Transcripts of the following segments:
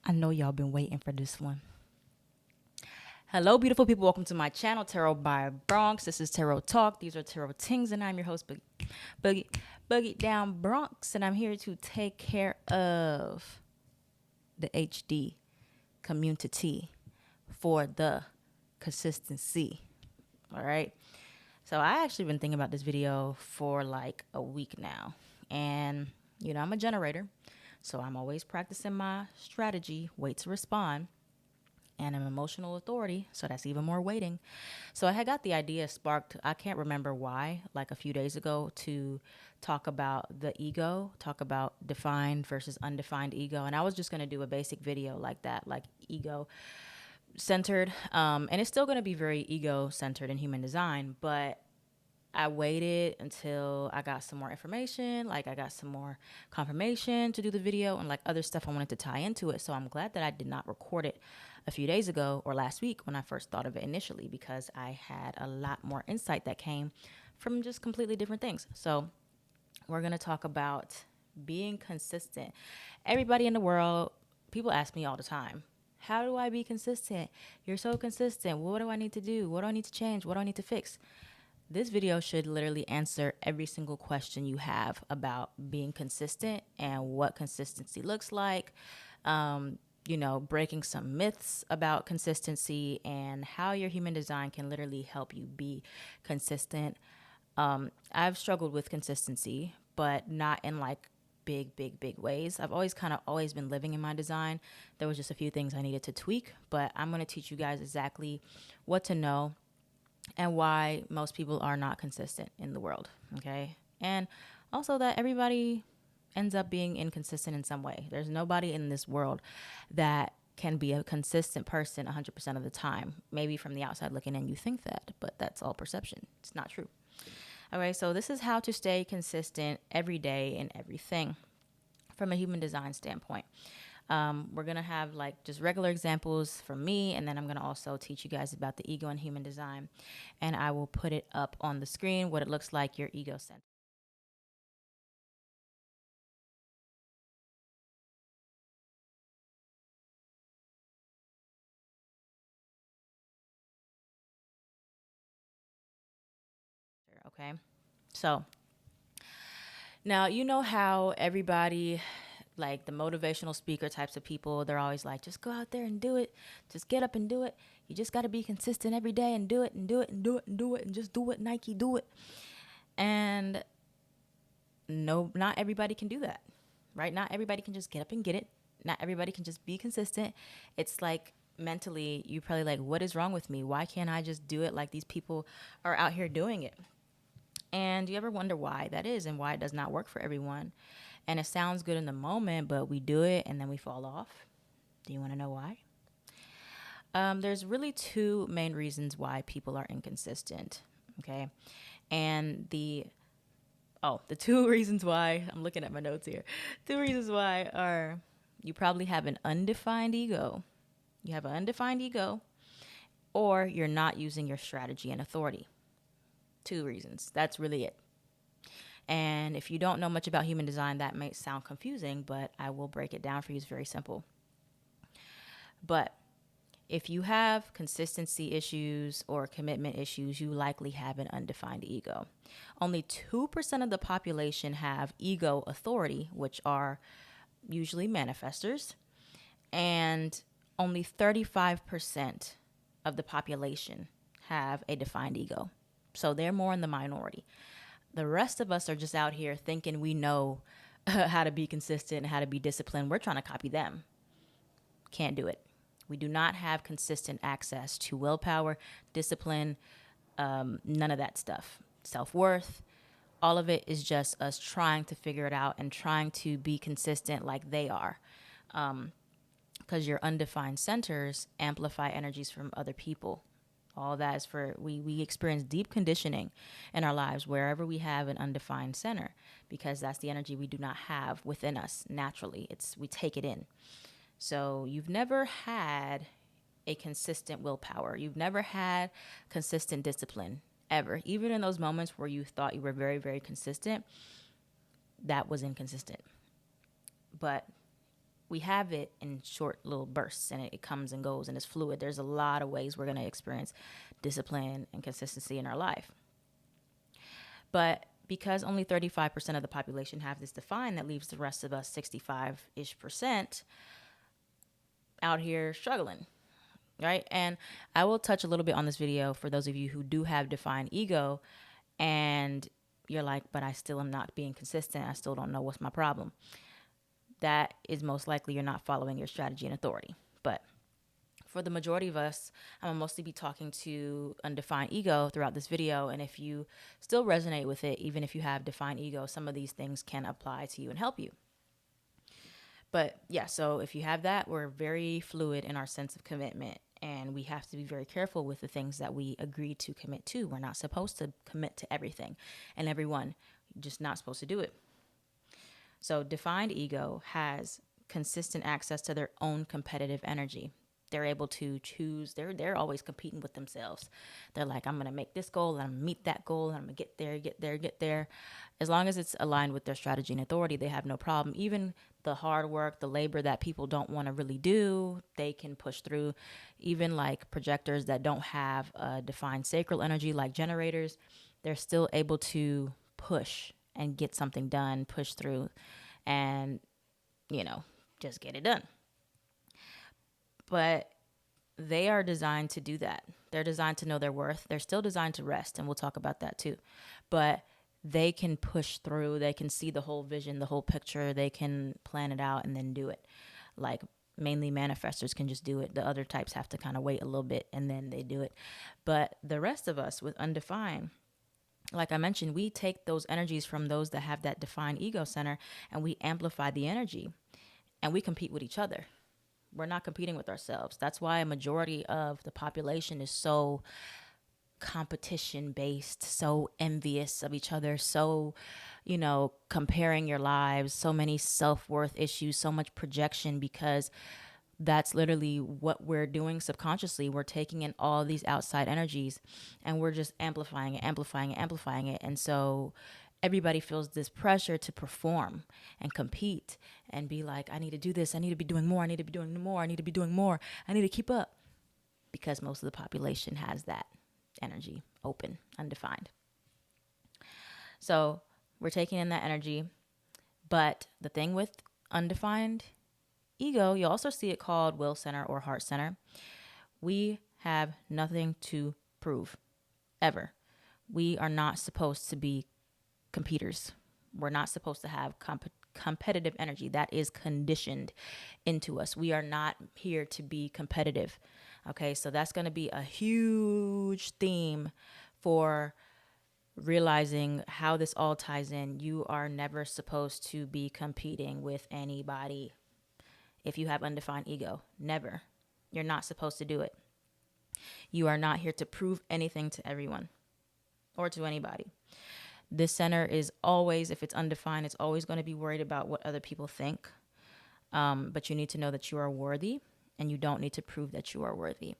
I know y'all been waiting for this one. Hello, beautiful people. Welcome to my channel, Tarot by Bronx. This is Tarot Talk. These are Tarot Tings, and I'm your host, Boogie Down Bronx, and I'm here to take care of the HD community for the consistency. All right. So I actually been thinking about this video for like a week now, and I'm a generator, so I'm always practicing my strategy, wait to respond. And an emotional authority, so that's even more waiting. So I had got the idea sparked, I can't remember why, like a few days ago, to talk about the ego, talk about defined versus undefined ego. And I was just going to do a basic video like that, like ego centered. And it's still going to be very ego centered in human design, but I waited until I got some more information, like I got some more confirmation to do the video and like other stuff I wanted to tie into it. So I'm glad that I did not record it a few days ago or last week when I first thought of it initially, because I had a lot more insight that came from just completely different things. So we're going to talk about being consistent. Everybody in the world, people ask me all the time, how do I be consistent? You're so consistent. What do I need to do? What do I need to change? What do I need to fix? This video should literally answer every single question you have about being consistent and what consistency looks like. Breaking some myths about consistency and how your human design can literally help you be consistent. I've struggled with consistency, but not in like big ways. I've always been living in my design. There was just a few things I needed to tweak, but I'm going to teach you guys exactly what to know and why most people are not consistent in the world, okay? And also that everybody ends up being inconsistent in some way. There's nobody in this world that can be a consistent person 100% of the time. Maybe from the outside looking in, you think that, but that's all perception. It's not true. Okay, so this is how to stay consistent every day in everything from a human design standpoint. We're going to have like just regular examples from me, and then I'm going to also teach you guys about the ego and human design. And I will put it up on the screen, what it looks like your ego center. Okay. So now, you know how everybody, like the motivational speaker types of people, they're always like, just go out there and do it. Just get up and do it. You just got to be consistent every day and do it and do it and do it and do it and just do it, Nike, do it. And no, not everybody can do that, right? Not everybody can just get up and get it. Not everybody can just be consistent. It's like mentally, you probably like, what is wrong with me? Why can't I just do it like these people are out here doing it? And do you ever wonder why that is and why it does not work for everyone? And it sounds good in the moment, but we do it and then we fall off. Do you want to know why? There's really two main reasons why people are inconsistent. Okay. And the two reasons why, I'm looking at my notes here. Two reasons why are you probably have an undefined ego. You have an undefined ego, or you're not using your strategy and authority. Two reasons. That's really it. And if you don't know much about human design, that may sound confusing, but I will break it down for you. It's very simple. But if you have consistency issues or commitment issues, you likely have an undefined ego. Only 2% of the population have ego authority, which are usually manifestors, and only 35% of the population have a defined ego. So they're more in the minority. The rest of us are just out here thinking we know how to be consistent and how to be disciplined. We're trying to copy them. Can't do it. We do not have consistent access to willpower, discipline, none of that stuff. Self-worth, all of it is just us trying to figure it out and trying to be consistent like they are. Because your undefined centers amplify energies from other people. All that is for, we experience deep conditioning in our lives wherever we have an undefined center, because that's the energy we do not have within us naturally. We take it in. So you've never had a consistent willpower. You've never had consistent discipline ever. Even in those moments where you thought you were very, very consistent, that was inconsistent. But we have it in short little bursts, and it comes and goes and it's fluid. There's a lot of ways we're going to experience discipline and consistency in our life. But because only 35% of the population have this defined, that leaves the rest of us 65-ish% out here struggling, right? And I will touch a little bit on this video for those of you who do have defined ego and you're like, but I still am not being consistent. I still don't know what's my problem. That is most likely you're not following your strategy and authority. But for the majority of us, I'm going to mostly be talking to undefined ego throughout this video. And if you still resonate with it, even if you have defined ego, some of these things can apply to you and help you. But yeah, so if you have that, we're very fluid in our sense of commitment. And we have to be very careful with the things that we agree to commit to. We're not supposed to commit to everything and everyone. You're just not supposed to do it. So defined ego has consistent access to their own competitive energy. They're able to choose. They're always competing with themselves. They're like, I'm going to make this goal and I'm going to meet that goal and I'm going to get there. As long as it's aligned with their strategy and authority, they have no problem. Even the hard work, the labor that people don't want to really do, they can push through. Even like projectors that don't have a defined sacral energy like generators, they're still able to push and get something done, push through, and, just get it done. But they are designed to do that. They're designed to know their worth. They're still designed to rest, and we'll talk about that too. But they can push through. They can see the whole vision, the whole picture. They can plan it out and then do it. Like mainly manifestors can just do it. The other types have to kind of wait a little bit and then they do it. But the rest of us with undefined, like I mentioned, we take those energies from those that have that defined ego center and we amplify the energy and we compete with each other. We're not competing with ourselves. That's why a majority of the population is so competition based, so envious of each other, so, comparing your lives, so many self-worth issues, so much projection, because that's literally what we're doing subconsciously. We're taking in all these outside energies and we're just amplifying it. And so everybody feels this pressure to perform and compete and be like, I need to do this. I need to be doing more. I need to be doing more. I need to be doing more. I need to keep up, because most of the population has that energy open, undefined. So we're taking in that energy. But the thing with undefined ego, you also see it called will center or heart center. We have nothing to prove, ever. We are not supposed to be competitors. We're not supposed to have competitive energy. That is conditioned into us. We are not here to be competitive. Okay, so that's going to be a huge theme for realizing how this all ties in. You are never supposed to be competing with anybody. If you have undefined ego, never. You're not supposed to do it. You are not here to prove anything to everyone or to anybody. This center is always, if it's undefined, it's always going to be worried about what other people think. But you need to know that you are worthy and you don't need to prove that you are worthy.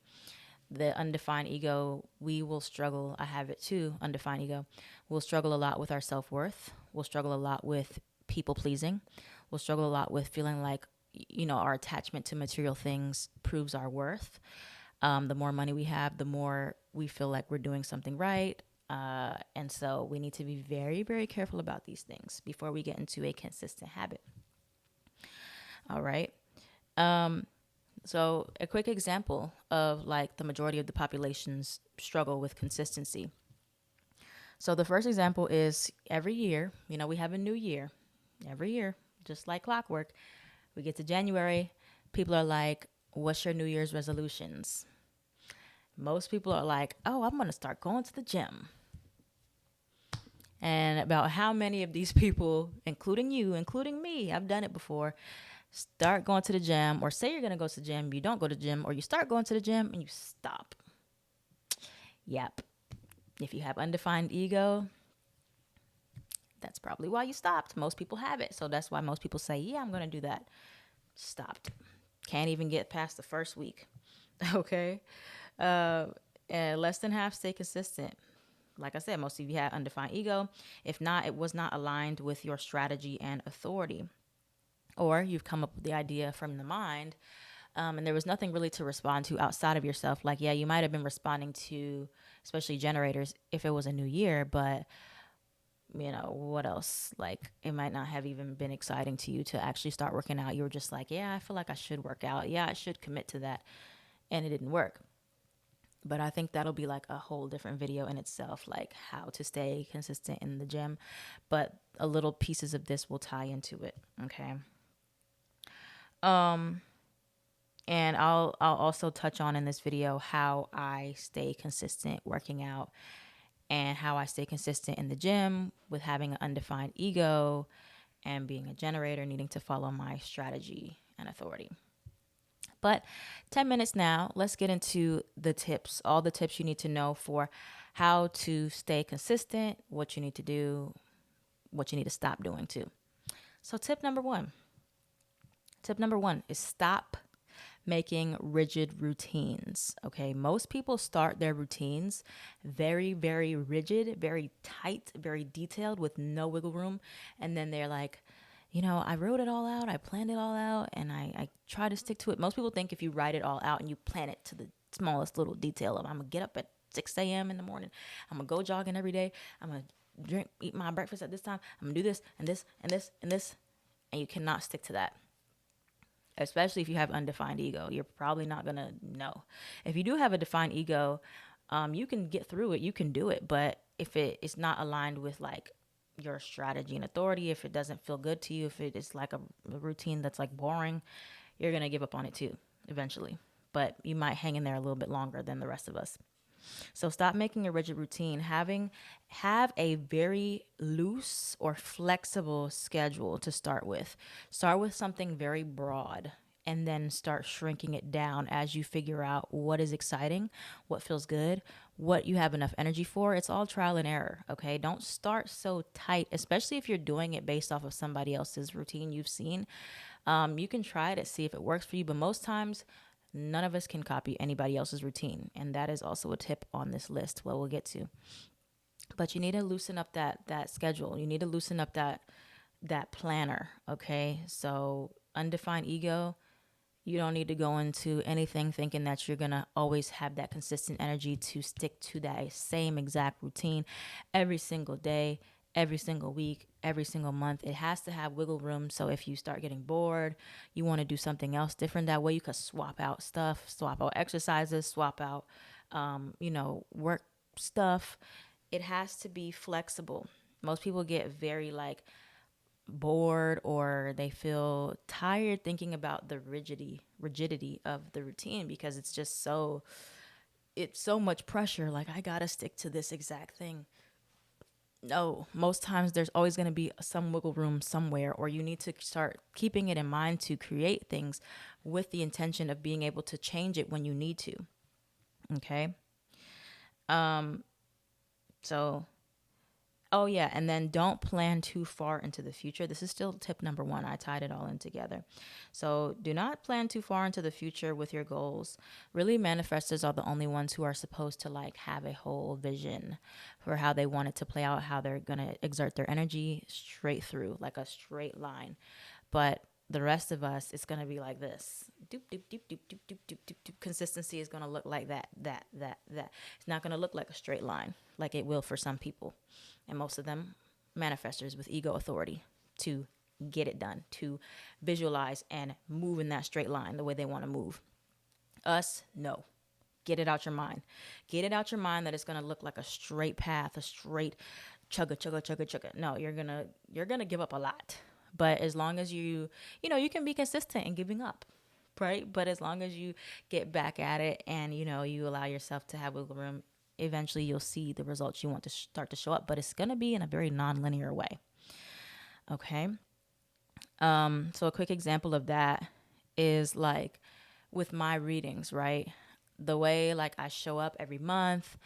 The undefined ego, we will struggle. I have it too, undefined ego. We'll struggle a lot with our self-worth. We'll struggle a lot with people pleasing. We'll struggle a lot with feeling like, our attachment to material things proves our worth. The more money we have, the more we feel like we're doing something right. And so we need to be very, very careful about these things before we get into a consistent habit. All right. So a quick example of like the majority of the population's struggle with consistency. So the first example is every year, we have a new year. Every year, just like clockwork, we get to January. People are like, what's your New Year's resolutions? Most people are like, oh, I'm going to start going to the gym. And about how many of these people, including you, including me, I've done it before, start going to the gym or say you're going to go to the gym, you don't go to the gym, or you start going to the gym and you stop. Yep. If you have undefined ego, that's probably why you stopped. Most people have it. So that's why most people say, yeah, I'm going to do that. Stopped. Can't even get past the first week. Okay. And less than half stay consistent. Like I said, most of you have undefined ego. If not, it was not aligned with your strategy and authority. or you've come up with the idea from the mind, and there was nothing really to respond to outside of yourself. Like, yeah, you might have been responding to, especially generators, if it was a new year, but what else? Like, it might not have even been exciting to you to actually start working out. You were just like, yeah, I feel like I should work out. Yeah, I should commit to that. And it didn't work. But I think that'll be like a whole different video in itself, like how to stay consistent in the gym. But a little pieces of this will tie into it. Okay. And I'll also touch on in this video how I stay consistent working out and how I stay consistent in the gym with having an undefined ego and being a generator, needing to follow my strategy and authority. But 10 minutes now, let's get into the tips, all the tips you need to know for how to stay consistent, what you need to do, what you need to stop doing too. So tip number one is stop making rigid routines. Okay. Most people start their routines very, very rigid, very tight, very detailed with no wiggle room. And then they're like, I wrote it all out. I planned it all out and I try to stick to it. Most people think if you write it all out and you plan it to the smallest little detail of I'm going to get up at 6 a.m. in the morning. I'm going to go jogging every day. I'm going to eat my breakfast at this time. I'm going to do this and this and this and this. And you cannot stick to that. Especially if you have undefined ego, you're probably not going to know. If you do have a defined ego, you can get through it. You can do it. But if it is not aligned with like your strategy and authority, if it doesn't feel good to you, if it is like a routine that's like boring, you're going to give up on it too eventually. But you might hang in there a little bit longer than the rest of us. So stop making a rigid routine. Have a very loose or flexible schedule to start with. Start with something very broad and then start shrinking it down as you figure out what is exciting, what feels good, what you have enough energy for. It's all trial and error, okay? Don't start so tight, especially if you're doing it based off of somebody else's routine you've seen. You can try it and see if it works for you, but most times none of us can copy anybody else's routine. And that is also a tip on this list, what we'll get to. But you need to loosen up that schedule. You need to loosen up that planner, okay? So undefined ego, you don't need to go into anything thinking that you're going to always have that consistent energy to stick to that same exact routine every single day, every single week, every single month. It has to have wiggle room. So if you start getting bored, you want to do something else different. That way you can swap out stuff, swap out exercises, swap out, work stuff. It has to be flexible. Most people get very like bored or they feel tired thinking about the rigidity of the routine because it's so much pressure. Like, I gotta stick to this exact thing. No, most times there's always going to be some wiggle room somewhere, or you need to start keeping it in mind to create things with the intention of being able to change it when you need to. Okay. So Oh, yeah. And then don't plan too far into the future. This is still tip number one. I tied it all in together. So do not plan too far into the future with your goals. Really, manifestors are the only ones who are supposed to like have a whole vision for how they want it to play out, how they're going to exert their energy straight through, like a straight line. But the rest of us, it's going to be like this. Doop, doop, doop, doop, doop, doop, doop, doop, doop. Consistency is going to look like that. It's not going to look like a straight line like it will for some people. And most of them manifestors with ego authority to get it done, to visualize and move in that straight line the way they want to move. Us, no. Get it out your mind. Get it out your mind that it's going to look like a straight path, a straight chugga, chugga, chugga, chugga. No, you're going to give up a lot. But as long as you can be consistent in giving up, right? But as long as you get back at it and, you allow yourself to have wiggle room, eventually you'll see the results you want to start to show up. But it's going to be in a very non-linear way. Okay. So a quick example of that is like with my readings, right? The way like I show up every month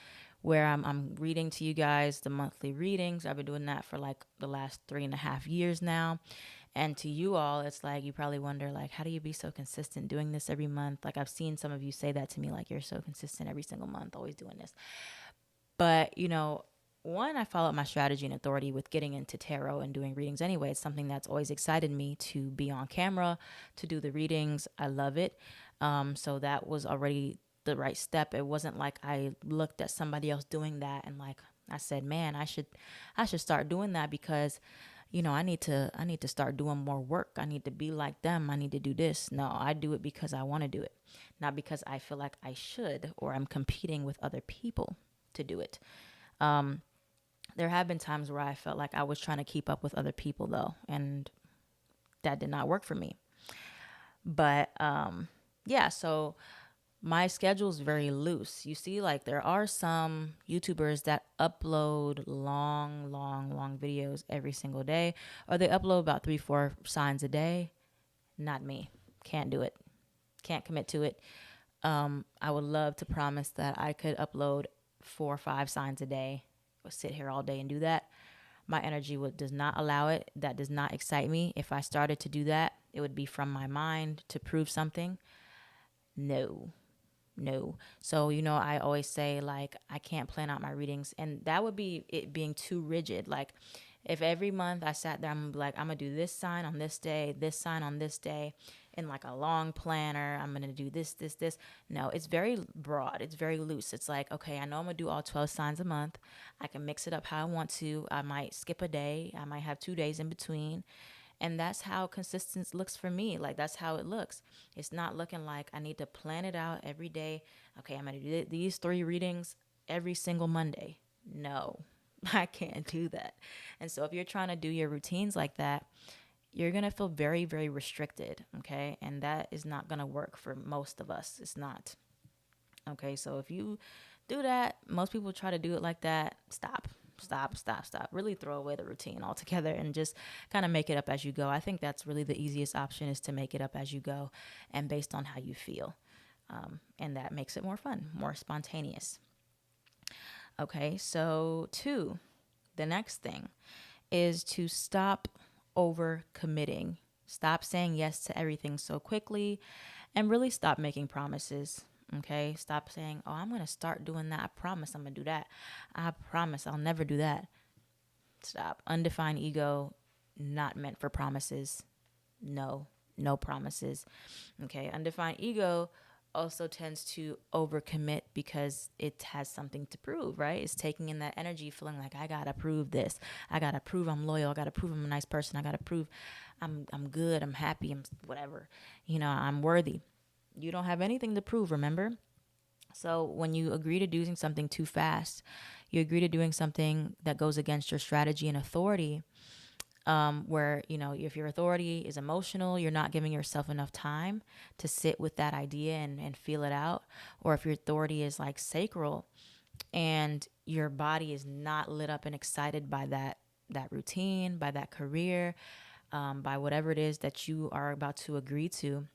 where I'm reading to you guys the monthly readings. I've been doing that for like the last 3.5 years now. And to you all, it's like, you probably wonder, like, how do you be so consistent doing this every month? Like, I've seen some of you say that to me, like, you're so consistent every single month, always doing this. But, one, I followed my strategy and authority with getting into tarot and doing readings anyway. It's something that's always excited me to be on camera, to do the readings. I love it. So that was already the right step. It wasn't like I looked at somebody else doing that and like I said, man, I should start doing that because I need to start doing more work. I need to be like them. I need to do this. No, I do it because I want to do it, not because I feel like I should or I'm competing with other people to do it. There have been times where I felt like I was trying to keep up with other people though, and that did not work for me. But yeah, so my schedule is very loose. You see, like there are some YouTubers that upload long videos every single day, or they upload about 3-4 signs a day. Not me. Can't do it. Can't commit to it. I would love to promise that I could upload 4 or 5 signs a day, or sit here all day and do that. My energy does not allow it. That does not excite me. If I started to do that, it would be from my mind to prove something. No. So, I always say like I can't plan out my readings, and that would be it being too rigid. Like if every month I sat there, I'm like, I'm gonna do this sign on this day, this sign on this day, in like a long planner. I'm gonna do this. No, it's very broad. It's very loose. It's like, okay, I know I'm gonna do all 12 signs a month. I can mix it up how I want to. I might skip a day. I might have 2 days in between. And that's how consistency looks for me. Like that's how it looks. It's not looking like I need to plan it out every day. Okay, I'm going to do these 3 readings every single Monday. No, I can't do that. And so if you're trying to do your routines like that, you're going to feel very, very restricted. Okay. And that is not going to work for most of us. It's not. Okay. So if you do that, most people try to do it like that. Stop. Really throw away the routine altogether and just kind of make it up as you go. I think that's really the easiest option, is to make it up as you go and based on how you feel. And that makes it more fun, more spontaneous. Okay, so 2, the next thing is to stop over committing. Stop saying yes to everything so quickly and really stop making promises. Okay, stop saying, oh, I'm going to start doing that. I promise I'm going to do that. I promise I'll never do that. Stop. Undefined ego, not meant for promises. No promises. Okay, undefined ego also tends to overcommit because it has something to prove, right? It's taking in that energy, feeling like I gotta prove this. I gotta prove I'm loyal. I gotta prove I'm a nice person. I gotta prove I'm good. I'm happy. I'm whatever. I'm worthy. You don't have anything to prove, remember? So when you agree to doing something too fast, you agree to doing something that goes against your strategy and authority, where, if your authority is emotional, you're not giving yourself enough time to sit with that idea and feel it out. Or if your authority is like sacral and your body is not lit up and excited by that routine, by that career, by whatever it is that you are about to agree to,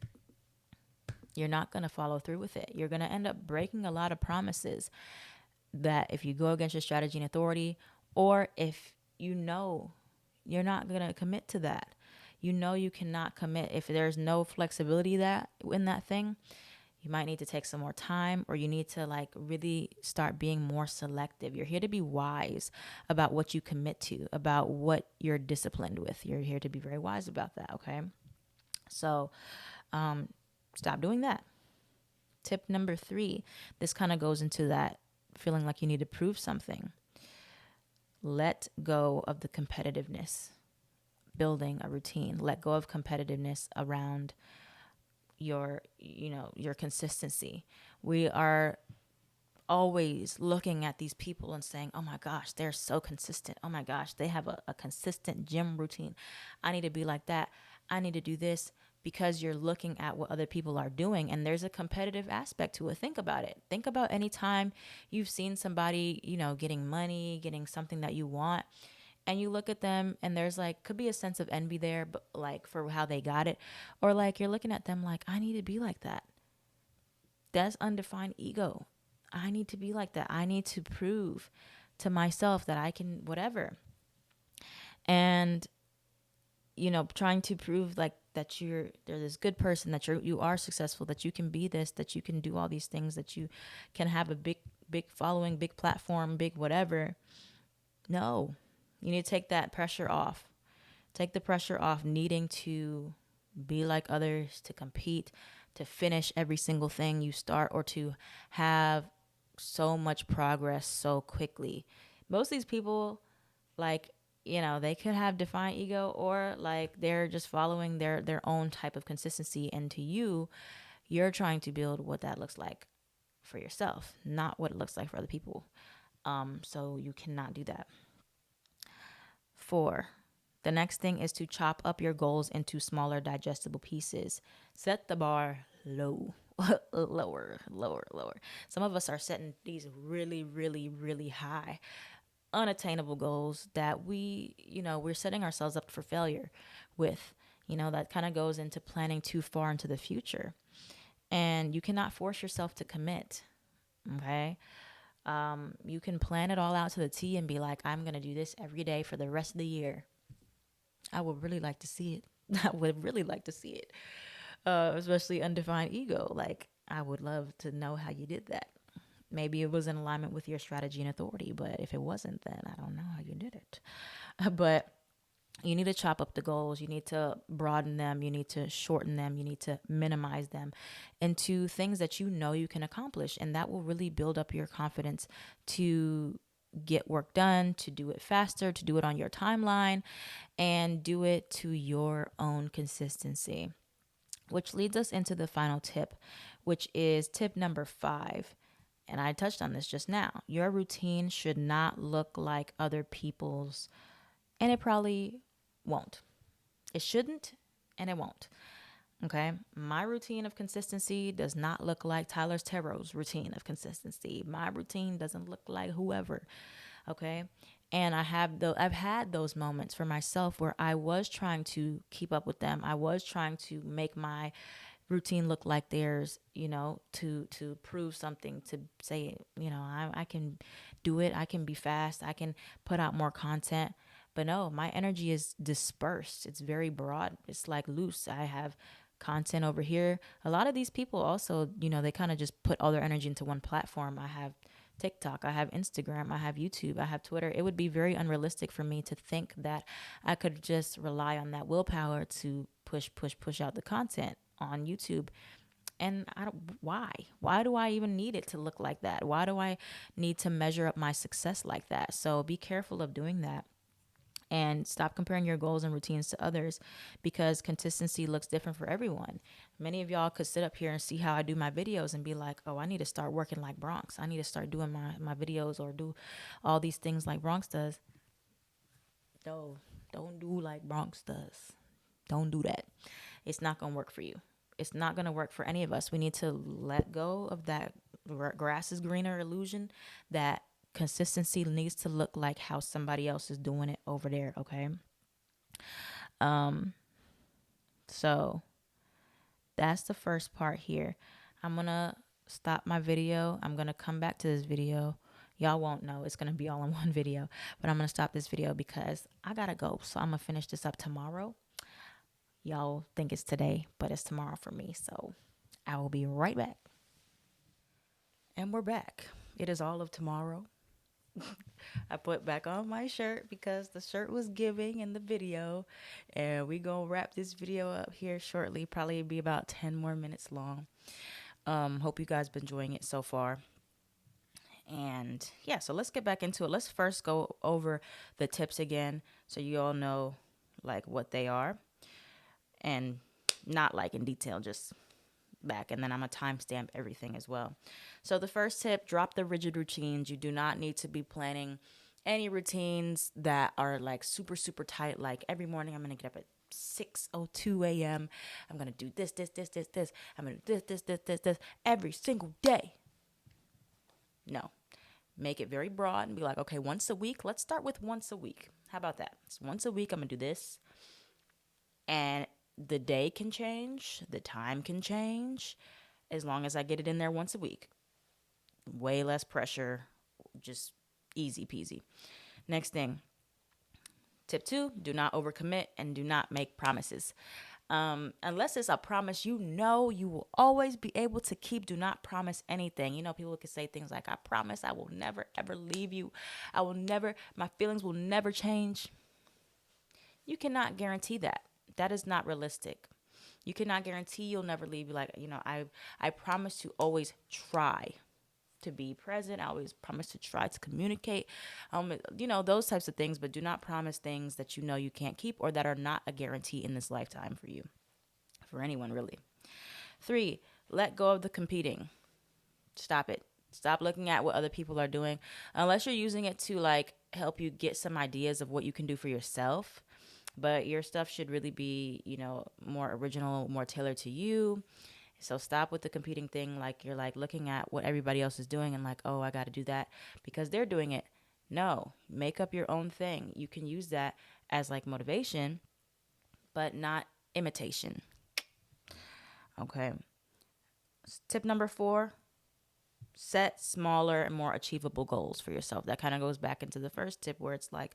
you're not going to follow through with it. You're going to end up breaking a lot of promises that if you go against your strategy and authority, or if you're not going to commit to that. You cannot commit. If there's no flexibility in that thing, you might need to take some more time, or you need to like really start being more selective. You're here to be wise about what you commit to, about what you're disciplined with. You're here to be very wise about that, okay? So, stop doing that. Tip number 3, this kind of goes into that feeling like you need to prove something. Let go of the competitiveness. Building a routine. Let go of competitiveness around your consistency. We are always looking at these people and saying, oh my gosh, they're so consistent. Oh my gosh, they have a consistent gym routine. I need to be like that. I need to do this, because you're looking at what other people are doing, and there's a competitive aspect to it. Think about it. Think about any time you've seen somebody, getting money, getting something that you want, and you look at them and there's like, could be a sense of envy there, but like for how they got it, or like you're looking at them like, I need to be like that. That's undefined ego. I need to be like that. I need to prove to myself that I can whatever. And trying to prove like that you're this good person, that you are successful, that you can be this, that you can do all these things, that you can have a big following, big platform, big whatever. No, you need to take that pressure off. Take the pressure off needing to be like others, to compete, to finish every single thing you start, or to have so much progress so quickly. Most of these people, like, they could have defined ego, or like they're just following their own type of consistency. And to you, you're trying to build what that looks like for yourself, not what it looks like for other people. So you cannot do that. 4, the next thing is to chop up your goals into smaller, digestible pieces. Set the bar low, lower, lower, lower. Some of us are setting these really, really, really high, unattainable goals that we're setting ourselves up for failure with. That kind of goes into planning too far into the future. And you cannot force yourself to commit. Okay. You can plan it all out to the T and be like, I'm going to do this every day for the rest of the year. I would really like to see it. I would really like to see it. Especially Undefined Ego. Like, I would love to know how you did that. Maybe it was in alignment with your strategy and authority, but if it wasn't, then I don't know how you did it. But you need to chop up the goals. You need to broaden them. You need to shorten them. You need to minimize them into things that you can accomplish. And that will really build up your confidence to get work done, to do it faster, to do it on your timeline, and do it to your own consistency. Which leads us into the final tip, which is tip number 5. And I touched on this just now. Your routine should not look like other people's, and it probably won't. It shouldn't, and it won't. Okay. My routine of consistency does not look like Tyler Terrell's routine of consistency. My routine doesn't look like whoever. Okay. And I've had those moments for myself where I was trying to keep up with them. I was trying to make my routine look like theirs, to prove something, to say, I can do it. I can be fast. I can put out more content. But no, my energy is dispersed. It's very broad. It's like loose. I have content over here. A lot of these people also, they kind of just put all their energy into one platform. I have TikTok, I have Instagram, I have YouTube, I have Twitter. It would be very unrealistic for me to think that I could just rely on that willpower to push out the content on YouTube. And why do I even need it to look like that? Why do I need to measure up my success like that? So be careful of doing that. And stop comparing your goals and routines to others, because consistency looks different for everyone. Many of y'all could sit up here and see how I do my videos and be like, oh, I need to start working like Bronx. I need to start doing my videos or do all these things like Bronx does. No, don't do like Bronx does. Don't do that. It's not going to work for you. It's not going to work for any of us. We need to let go of that grass is greener illusion, that consistency needs to look like how somebody else is doing it over there. Okay. So that's the first part here. I'm going to stop my video. I'm going to come back to this video. Y'all won't know. It's going to be all in one video, but I'm going to stop this video because I got to go. So I'm going to finish this up tomorrow. Y'all think it's today, but it's tomorrow for me. So I will be right back. And we're back. It is all of tomorrow. I put back on my shirt because the shirt was giving in the video, and we gonna wrap this video up here shortly. Probably be about 10 more minutes long. Hope you guys been enjoying it so far. And yeah, so let's get back into it. Let's first go over the tips again so you all know like what they are, and not like in detail, just back, and then I'm gonna timestamp everything as well. So the first tip: drop the rigid routines. You do not need to be planning any routines that are like super tight. Like every morning I'm gonna get up at 6:02 a.m. I'm gonna do this. I'm gonna do this every single day. No, make it very broad and be like, okay, once a week. Let's start with once a week. How about that? It's once a week I'm gonna do this, and the day can change, the time can change, as long as I get it in there once a week. Way less pressure, just easy peasy. Next thing, tip 2, do not overcommit and do not make promises. Unless it's a promise you know you will always be able to keep. Do not promise anything. You know, people can say things like, I promise I will never ever leave you. I will never, my feelings will never change. You cannot guarantee that. That is not realistic. You cannot guarantee you'll never leave. Like, I promise to always try to be present. I always promise to try to communicate, those types of things, but do not promise things that you know you can't keep or that are not a guarantee in this lifetime for you, for anyone really. 3, let go of the competing. Stop it. Stop looking at what other people are doing. Unless you're using it to like help you get some ideas of what you can do for yourself. But your stuff should really be, more original, more tailored to you. So stop with the competing thing. Like you're like looking at what everybody else is doing and like, oh, I got to do that because they're doing it. No, make up your own thing. You can use that as like motivation, but not imitation. Okay. Tip number 4, set smaller and more achievable goals for yourself. That kind of goes back into the first tip where it's like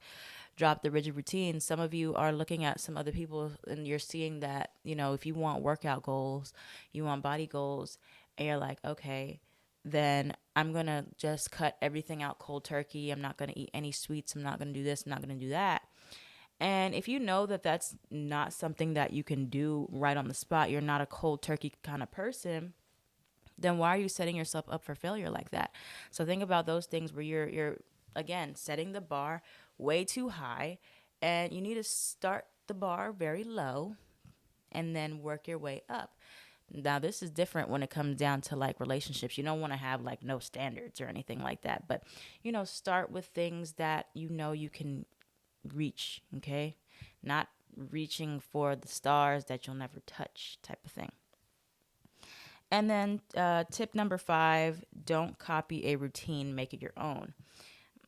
drop the rigid routine. Some of you are looking at some other people and you're seeing that, if you want workout goals, you want body goals, and you're like, okay, then I'm going to just cut everything out cold turkey. I'm not going to eat any sweets. I'm not going to do this. I'm not going to do that. And if you know that that's not something that you can do right on the spot, you're not a cold turkey kind of person, then why are you setting yourself up for failure like that? So think about those things where you're again setting the bar way too high, and you need to start the bar very low and then work your way up. Now this is different when it comes down to like relationships. You don't want to have like no standards or anything like that, but start with things that you can reach, okay? Not reaching for the stars that you'll never touch type of thing. And then tip number 5, don't copy a routine, make it your own.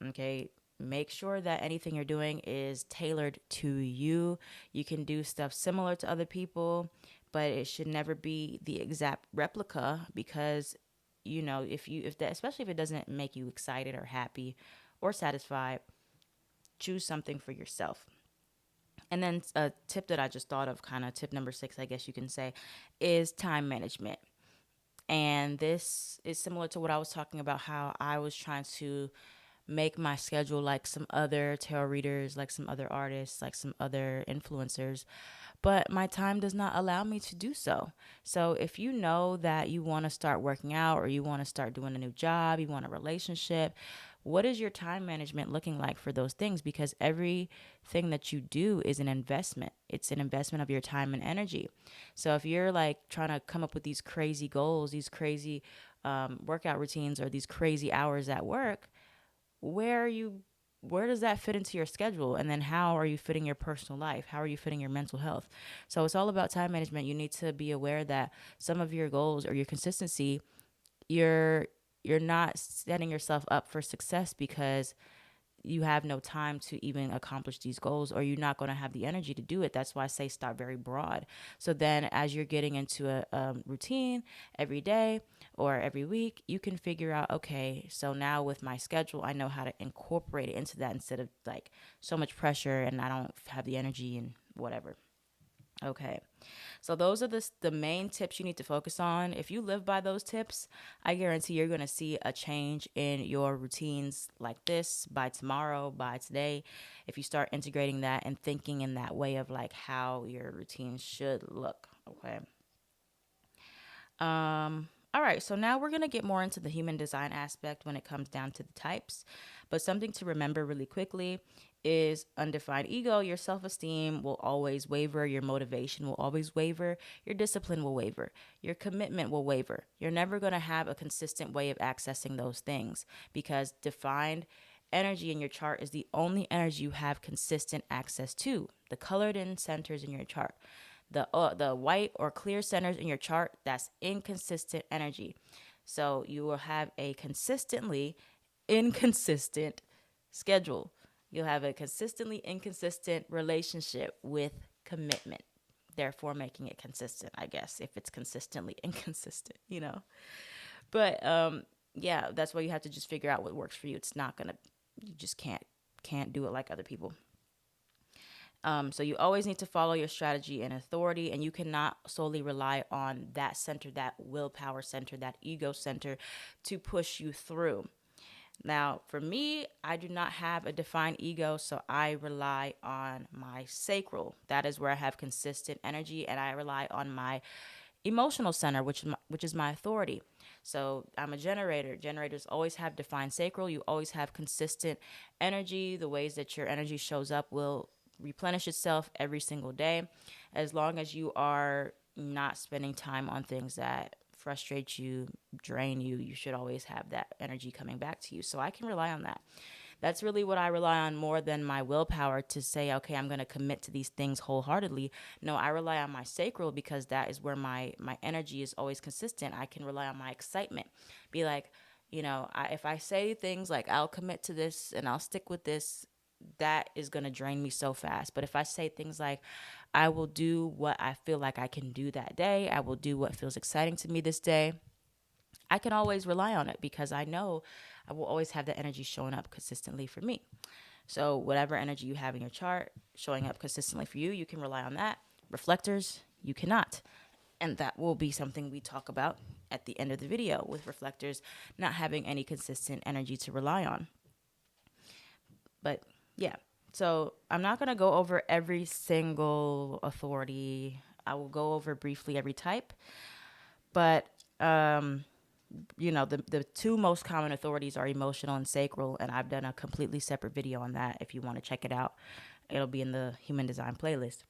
Okay, make sure that anything you're doing is tailored to you. You can do stuff similar to other people, but it should never be the exact replica because especially if it doesn't make you excited or happy or satisfied, choose something for yourself. And then a tip that I just thought of, kind of tip number 6, I guess you can say, is time management. And this is similar to what I was talking about, how I was trying to make my schedule like some other tarot readers, like some other artists, like some other influencers. But my time does not allow me to do so. So if you know that you want to start working out or you want to start doing a new job, you want a relationship, what is your time management looking like for those things? Because everything that you do is an investment. It's an investment of your time and energy. So if you're like trying to come up with these crazy goals, these crazy workout routines, or these crazy hours at work, where does that fit into your schedule? And then how are you fitting your personal life? How are you fitting your mental health? So it's all about time management. You need to be aware that some of your goals or your consistency, you're not setting yourself up for success because you have no time to even accomplish these goals, or you're not going to have the energy to do it. That's why I say start very broad. So then as you're getting into a routine every day or every week, you can figure out, okay, so now with my schedule, I know how to incorporate it into that instead of like so much pressure and I don't have the energy and whatever. Okay. So those are the main tips you need to focus on. If you live by those tips, I guarantee you're going to see a change in your routines like this by tomorrow, by today. If you start integrating that and thinking in that way of like how your routine should look. Okay. All right, so now we're going to get more into the human design aspect when it comes down to the types. But something to remember really quickly is undefined ego. Your self-esteem will always waver. Your motivation will always waver. Your discipline will waver. Your commitment will waver. You're never going to have a consistent way of accessing those things because defined energy in your chart is the only energy you have consistent access to. The colored in centers in your chart. The white or clear centers in your chart, that's inconsistent energy. So you will have a consistently inconsistent schedule. You'll have a consistently inconsistent relationship with commitment, therefore making it consistent, I guess, if it's consistently inconsistent. But yeah, that's why you have to just figure out what works for you. It's not gonna, you just can't do it like other people. So you always need to follow your strategy and authority, and you cannot solely rely on that center, that willpower center, that ego center to push you through. Now, for me, I do not have a defined ego, so I rely on my sacral. That is where I have consistent energy, and I rely on my emotional center, which is my authority. So I'm a generator. Generators always have defined sacral. You always have consistent energy. The ways that your energy shows up will replenish itself every single day, as long as you are not spending time on things that frustrate you, drain you. You should always have that energy coming back to you. So I can rely on that. That's really what I rely on more than my willpower to say, okay, I'm going to commit to these things wholeheartedly. No, I rely on my sacral because that is where my energy is always consistent. I can rely on my excitement. Be like, if I say things like, I'll commit to this and I'll stick with this, that is going to drain me so fast. But if I say things like, I will do what I feel like I can do that day, I will do what feels exciting to me this day, I can always rely on it because I know I will always have that energy showing up consistently for me. So, whatever energy you have in your chart showing up consistently for you, you can rely on that. Reflectors, you cannot. And that will be something we talk about at the end of the video with reflectors not having any consistent energy to rely on. But yeah, so I'm not going to go over every single authority. I will go over briefly every type. But the two most common authorities are emotional and sacral, and I've done a completely separate video on that. If you want to check it out, it'll be in the human design playlist.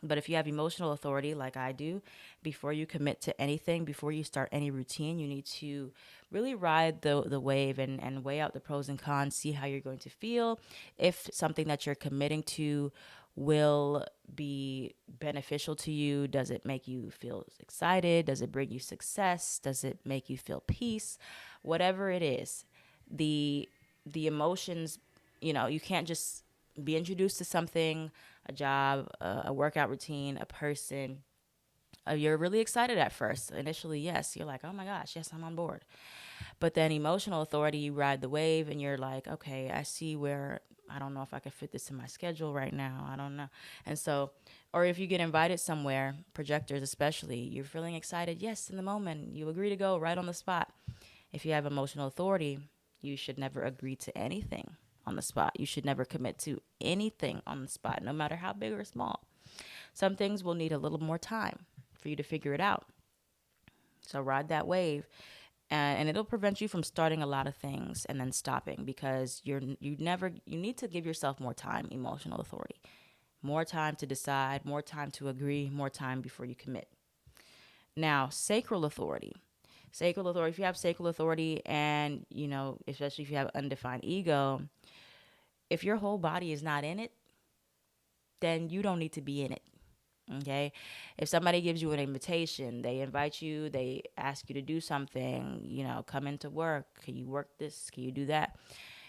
But if you have emotional authority like I do, before you commit to anything, before you start any routine, you need to really ride the wave and weigh out the pros and cons, see how you're going to feel. If something that you're committing to will be beneficial to you, does it make you feel excited? Does it bring you success? Does it make you feel peace? Whatever it is, the emotions, you can't just be introduced to something, a job, a workout routine, a person. You're really excited at first. Initially, yes, you're like, oh my gosh, yes, I'm on board. But then emotional authority, you ride the wave and you're like, okay, I see where I don't know if I can fit this in my schedule right now. I don't know. And so, or if you get invited somewhere, projectors especially, you're feeling excited. Yes, in the moment, you agree to go right on the spot. If you have emotional authority, you should never agree to anything on the spot. You should never commit to anything on the spot, no matter how big or small. Some things will need a little more time for you to figure it out. So ride that wave, and it'll prevent you from starting a lot of things and then stopping because you need to give yourself more time. Emotional authority, more time to decide, more time to agree, more time before you commit. Now, sacral authority. Sacral authority, if you have sacral authority and, especially if you have undefined ego, if your whole body is not in it, then you don't need to be in it. Okay. If somebody gives you an invitation, they invite you, they ask you to do something, come into work. Can you work this? Can you do that?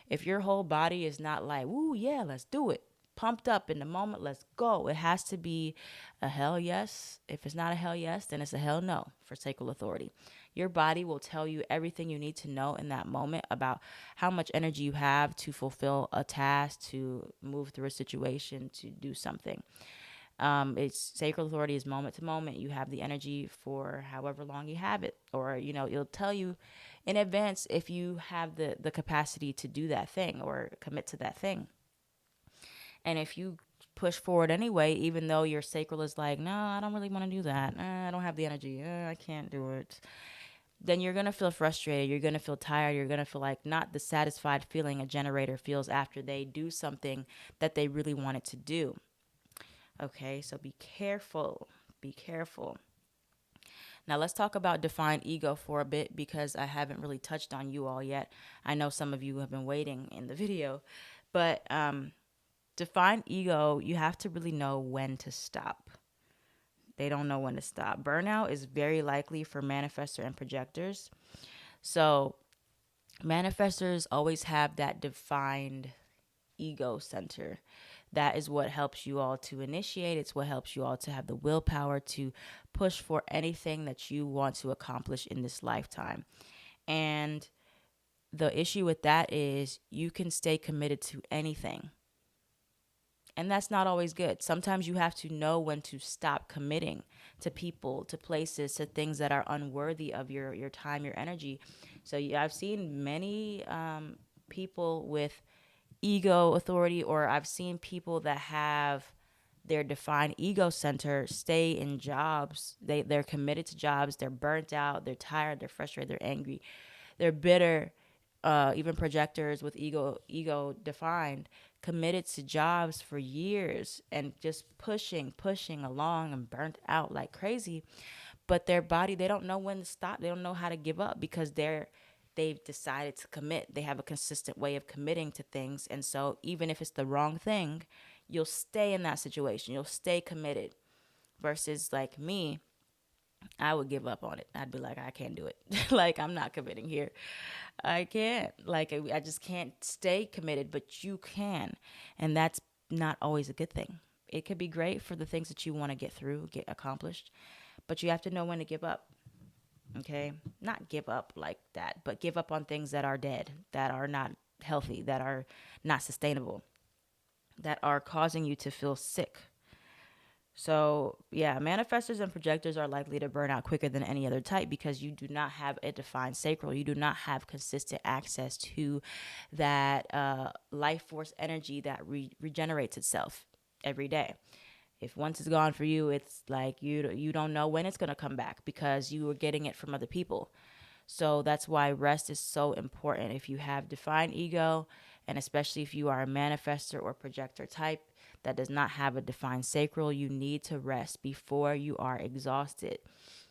If your whole body is not like, ooh, yeah, let's do it, pumped up in the moment, let's go. It has to be a hell yes. If it's not a hell yes, then it's a hell no for sacral authority. Your body will tell you everything you need to know in that moment about how much energy you have to fulfill a task, to move through a situation, to do something. It's sacral authority is moment to moment. You have the energy for however long you have it, or it'll tell you in advance if you have the capacity to do that thing or commit to that thing. And if you push forward anyway, even though your sacral is like, no, I don't really want to do that. I don't have the energy. I can't do it. Then you're going to feel frustrated. You're going to feel tired. You're going to feel like not the satisfied feeling a generator feels after they do something that they really wanted to do. Okay, so be careful. Be careful. Now let's talk about defined ego for a bit because I haven't really touched on you all yet. I know some of you have been waiting in the video, but defined ego, you have to really know when to stop. They don't know when to stop. Burnout is very likely for manifestor and projectors. So manifestors always have that defined ego center. That is what helps you all to initiate. It's what helps you all to have the willpower to push for anything that you want to accomplish in this lifetime. And the issue with that is you can stay committed to anything. And that's not always good. Sometimes you have to know when to stop committing to people, to places, to things that are unworthy of your time, your energy. So I've seen many people with ego authority, or I've seen people that have their defined ego center stay in jobs. They're committed to jobs. They're burnt out. They're tired. They're frustrated. They're angry. They're bitter. Even projectors with ego defined, committed to jobs for years and just pushing along and burnt out like crazy. But their body, they don't know when to stop. They don't know how to give up because they've decided to commit. They have a consistent way of committing to things. And so even if it's the wrong thing, you'll stay in that situation. You'll stay committed. Versus like me, I would give up on it. I'd be like, I can't do it. Like, I'm not committing here. I can't. Like, I just can't stay committed, but you can. And that's not always a good thing. It could be great for the things that you want to get through, get accomplished, but you have to know when to give up. Okay? Not give up like that, but give up on things that are dead, that are not healthy, that are not sustainable, that are causing you to feel sick. So, yeah, manifestors and projectors are likely to burn out quicker than any other type because you do not have a defined sacral. You do not have consistent access to that life force energy that regenerates itself every day. If once it's gone for you, it's like you don't know when it's going to come back because you were getting it from other people. So that's why rest is so important. If you have defined ego, and especially if you are a manifestor or projector type that does not have a defined sacral, you need to rest before you are exhausted.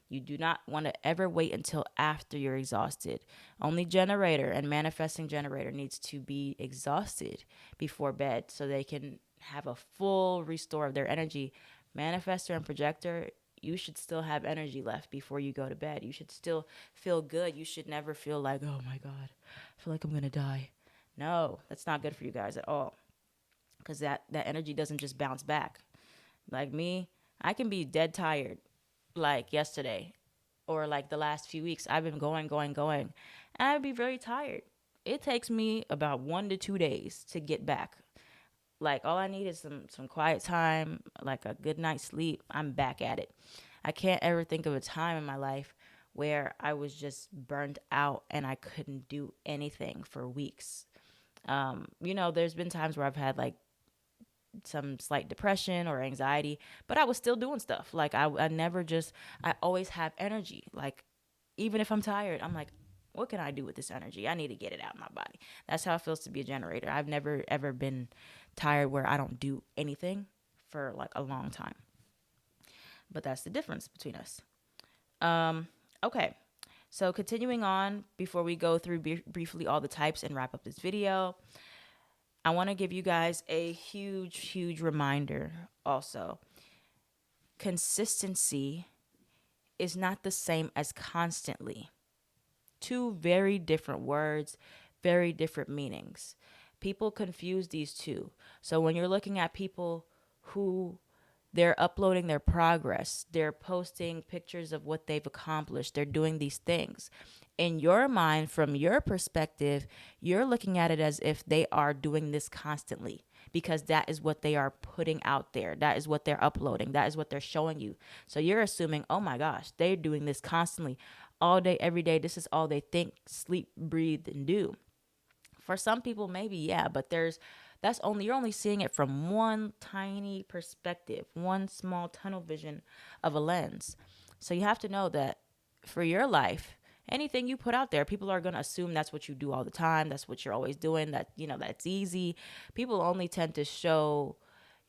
You do not want to ever wait until after you're exhausted. Only generator and manifesting generator needs to be exhausted before bed so they can have a full restore of their energy. Manifestor and projector, you should still have energy left before you go to bed. You should still feel good. You should never feel like, oh my God, I feel like I'm going to die. No, that's not good for you guys at all. Because that energy doesn't just bounce back. Like me, I can be dead tired like yesterday or like the last few weeks. I've been going, and I'd be very tired. It takes me about 1 to 2 days to get back. Like all I need is some quiet time, like a good night's sleep. I'm back at it. I can't ever think of a time in my life where I was just burned out and I couldn't do anything for weeks. There's been times where I've had like some slight depression or anxiety, but I was still doing stuff. Like I never just, I always have energy. Like even if I'm tired, I'm like, what can I do with this energy? I need to get it out of my body. That's how it feels to be a generator. I've never ever been tired where I don't do anything for like a long time. But that's the difference between us. Okay. So continuing on, before we go through briefly all the types and wrap up this video, I want to give you guys a huge reminder also. Consistency is not the same as constantly. Two very different words, very different meanings. People confuse these two. So when you're looking at people who they're uploading their progress, they're posting pictures of what they've accomplished, they're doing these things. In your mind, from your perspective, you're looking at it as if they are doing this constantly because that is what they are putting out there. That is what they're uploading. That is what they're showing you. So you're assuming, oh my gosh, they're doing this constantly all day, every day. This is all they think, sleep, breathe, and do. For some people, maybe, yeah, but you're only seeing it from one tiny perspective, one small tunnel vision of a lens. So you have to know that for your life, anything you put out there, people are going to assume that's what you do all the time. That's what you're always doing. That's easy. People only tend to show,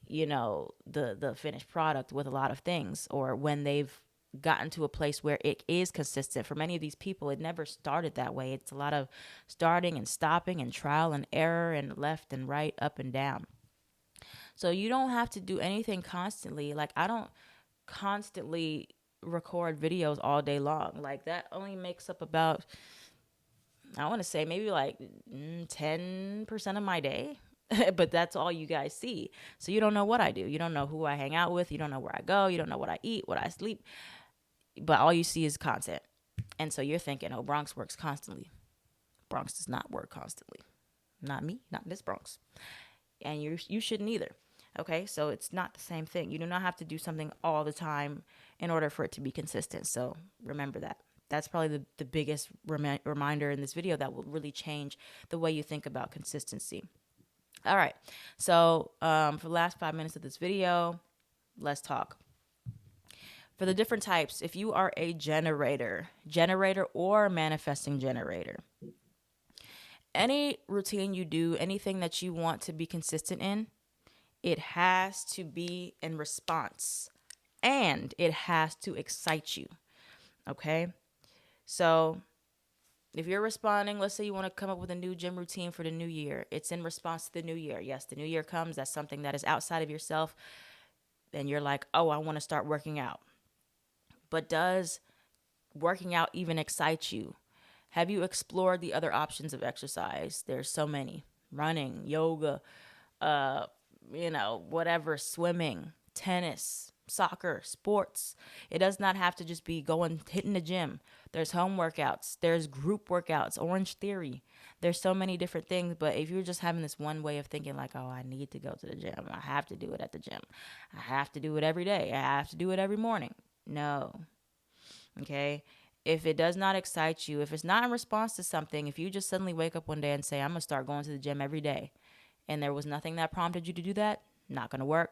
the finished product with a lot of things, or when they've gotten to a place where it is consistent. For many of these people, it never started that way. It's a lot of starting and stopping and trial and error and left and right, up and down. So you don't have to do anything constantly. Like I don't constantly record videos all day long. Like that only makes up about, I want to say maybe like 10% of my day. But that's all you guys see. So you don't know what I do. You don't know who I hang out with. You don't know where I go. You don't know what I eat, what I sleep. But all you see is content. And so you're thinking, oh, Bronx works constantly. Bronx does not work constantly. Not me, not this Bronx. And you shouldn't either. Okay, so it's not the same thing. You do not have to do something all the time in order for it to be consistent. So remember that. That's probably the biggest reminder in this video that will really change the way you think about consistency. All right, so for the last 5 minutes of this video, let's talk. For the different types, if you are a generator or manifesting generator, any routine you do, anything that you want to be consistent in, it has to be in response and it has to excite you. Okay? So if you're responding, let's say you want to come up with a new gym routine for the new year, it's in response to the new year. Yes, the new year comes, that's something that is outside of yourself, and you're like, oh, I want to start working out. But does working out even excite you? Have you explored the other options of exercise? There's so many: running, yoga, whatever, swimming, tennis, soccer, sports. It does not have to just be hitting the gym. There's home workouts, there's group workouts, Orange Theory. There's so many different things, but if you're just having this one way of thinking like, oh, I need to go to the gym, I have to do it at the gym, I have to do it every day, I have to do it every morning. No. Okay? If it does not excite you, if it's not in response to something, if you just suddenly wake up one day and say, I'm going to start going to the gym every day, and there was nothing that prompted you to do that, not going to work.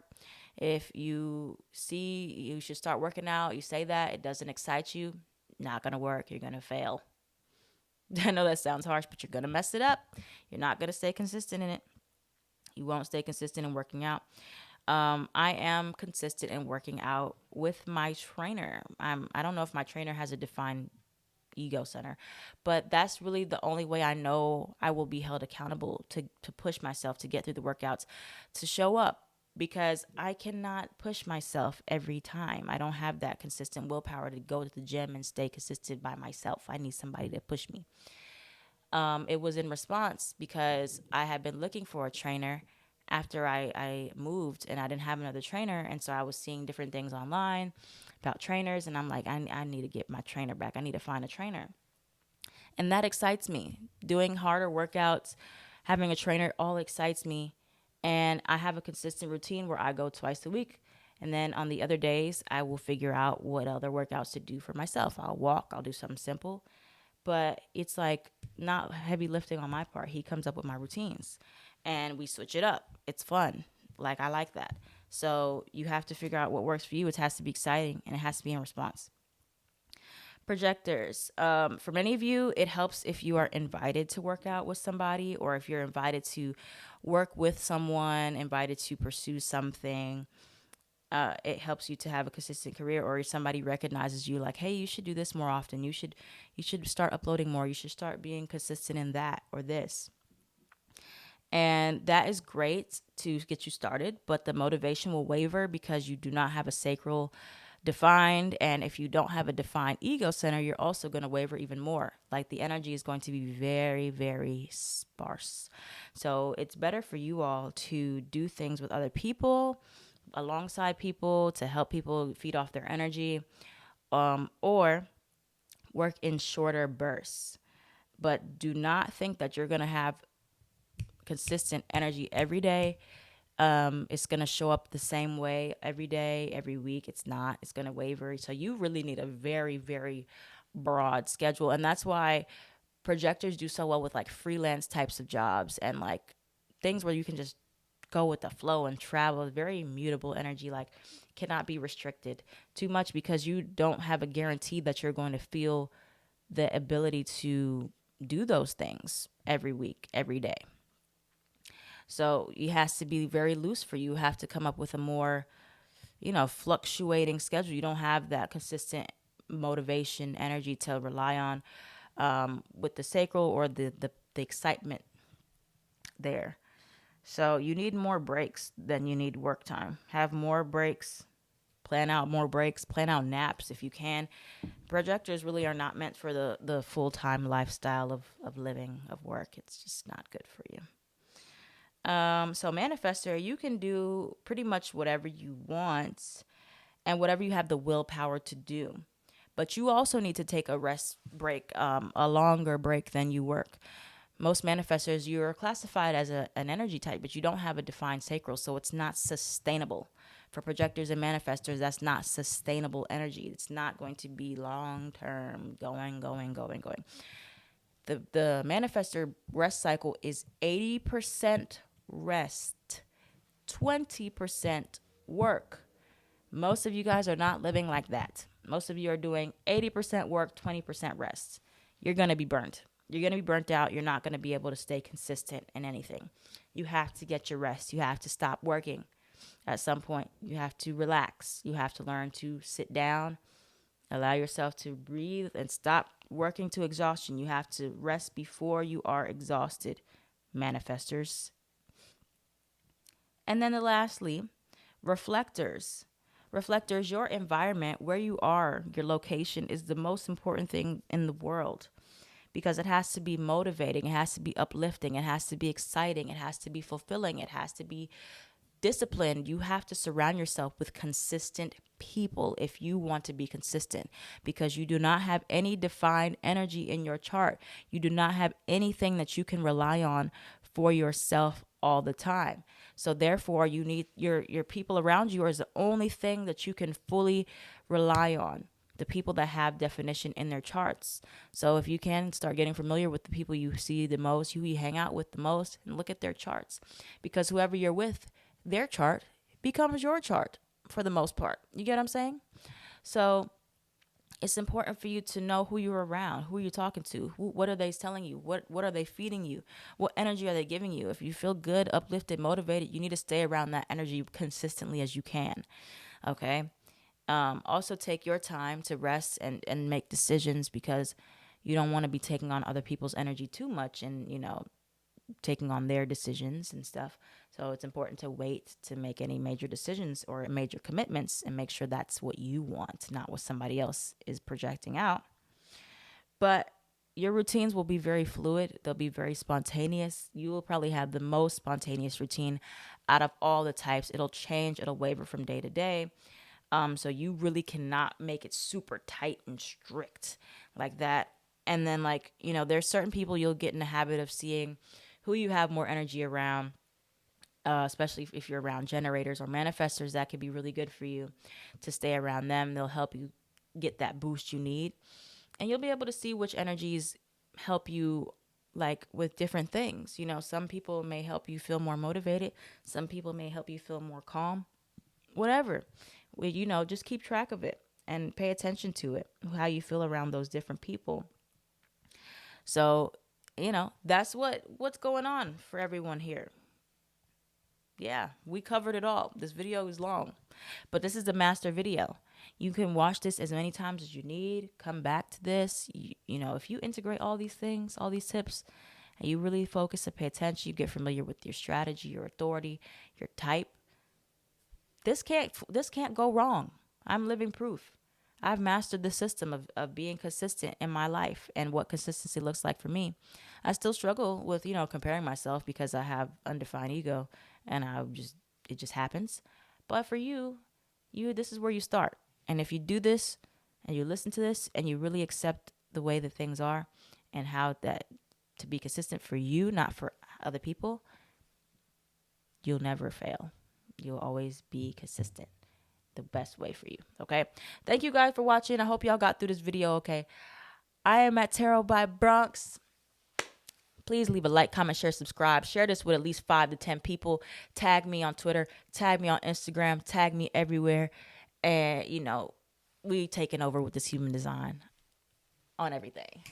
If you see you should start working out, you say that, it doesn't excite you, not going to work. You're going to fail. I know that sounds harsh, but you're going to mess it up. You're not going to stay consistent in it. You won't stay consistent in working out. I am consistent in working out with my trainer. I don't know if my trainer has a defined ego center, but that's really the only way I know I will be held accountable to push myself to get through the workouts, to show up, because I cannot push myself every time. I don't have that consistent willpower to go to the gym and stay consistent by myself. I need somebody to push me. It was in response because I had been looking for a trainer after I moved and I didn't have another trainer. And so I was seeing different things online about trainers. And I'm like, I need to get my trainer back. I need to find a trainer. And that excites me. Doing harder workouts, having a trainer, all excites me. And I have a consistent routine where I go twice a week. And then on the other days, I will figure out what other workouts to do for myself. I'll walk, I'll do something simple. But it's like not heavy lifting on my part. He comes up with my routines and we switch it up. It's fun. Like, I like that. So you have to figure out what works for you. It has to be exciting and it has to be in response. Projectors. For many of you, it helps if you are invited to work out with somebody, or if you're invited to work with someone, invited to pursue something. It helps you to have a consistent career, or if somebody recognizes you like, hey, you should do this more often. You should start uploading more. You should start being consistent in that or this. And that is great to get you started, but the motivation will waver because you do not have a sacral defined. And if you don't have a defined ego center, you're also going to waver even more. Like, the energy is going to be very, very sparse. So it's better for you all to do things with other people, alongside people, to help people feed off their energy, or work in shorter bursts. But do not think that you're going to have consistent energy every day. It's going to show up the same way every day, every week. It's not. It's going to waver. So you really need a very, very broad schedule. And that's why projectors do so well with like freelance types of jobs and like things where you can just go with the flow and travel. Very mutable energy, like cannot be restricted too much, because you don't have a guarantee that you're going to feel the ability to do those things every week, every day. So it has to be very loose for you. You have to come up with a more, fluctuating schedule. You don't have that consistent motivation, energy to rely on with the sacral or the excitement there. So you need more breaks than you need work time. Have more breaks. Plan out more breaks. Plan out naps if you can. Projectors really are not meant for the full-time lifestyle of living, of work. It's just not good for you. So Manifestor, you can do pretty much whatever you want and whatever you have the willpower to do. But you also need to take a rest break, a longer break than you work. Most manifestors, you're classified as an energy type, but you don't have a defined sacral, so it's not sustainable. For projectors and manifestors, that's not sustainable energy. It's not going to be long term, going. The manifestor rest cycle is 80% rest, 20% work. Most of you guys are not living like that. Most of you are doing 80% work, 20% rest. You're going to be burnt. You're going to be burnt out. You're not going to be able to stay consistent in anything. You have to get your rest. You have to stop working. At some point, you have to relax. You have to learn to sit down, allow yourself to breathe, and stop working to exhaustion. You have to rest before you are exhausted, manifestors. And then lastly, reflectors. Reflectors, your environment, where you are, your location is the most important thing in the world, because it has to be motivating, it has to be uplifting, it has to be exciting, it has to be fulfilling, it has to be disciplined. You have to surround yourself with consistent people if you want to be consistent, because you do not have any defined energy in your chart. You do not have anything that you can rely on for yourself all the time. So therefore, you need your people around you is the only thing that you can fully rely on. The people that have definition in their charts. So if you can start getting familiar with the people you see the most, who you hang out with the most, and look at their charts, because whoever you're with, their chart becomes your chart for the most part. You get what I'm saying? So it's important for you to know who you're around, who you're talking to, what are they telling you, what are they feeding you, what energy are they giving you. If you feel good, uplifted, motivated, you need to stay around that energy consistently as you can. Okay. Also take your time to rest and make decisions, because you don't want to be taking on other people's energy too much and, taking on their decisions and stuff. So it's important to wait to make any major decisions or major commitments and make sure that's what you want, not what somebody else is projecting out. But your routines will be very fluid. They'll be very spontaneous. You will probably have the most spontaneous routine out of all the types. It'll change. It'll waver from day to day. So you really cannot make it super tight and strict like that. And then there's certain people you'll get in the habit of seeing who you have more energy around, especially if you're around generators or manifestors. That could be really good for you to stay around them. They'll help you get that boost you need. And you'll be able to see which energies help you with different things. Some people may help you feel more motivated. Some people may help you feel more calm. Whatever. Just keep track of it and pay attention to it, how you feel around those different people. So, that's what's going on for everyone here. Yeah, we covered it all. This video is long, but this is the master video. You can watch this as many times as you need. Come back to this. If you integrate all these things, all these tips, and you really focus and pay attention, you get familiar with your strategy, your authority, your type, this can't go wrong. I'm living proof. I've mastered the system of being consistent in my life and what consistency looks like for me. I still struggle with, comparing myself because I have undefined ego and it just happens. But for you, this is where you start. And if you do this and you listen to this and you really accept the way that things are and how that to be consistent for you, not for other people, you'll never fail. You'll always be consistent. The best way for you. Okay. Thank you guys for watching. I hope y'all got through this video. Okay. I am at Tarot by Bronx. Please leave a like, comment, share, subscribe. Share this with at least 5 to 10 people. Tag me on Twitter. Tag me on Instagram. Tag me everywhere. And, we taking over with this human design on everything.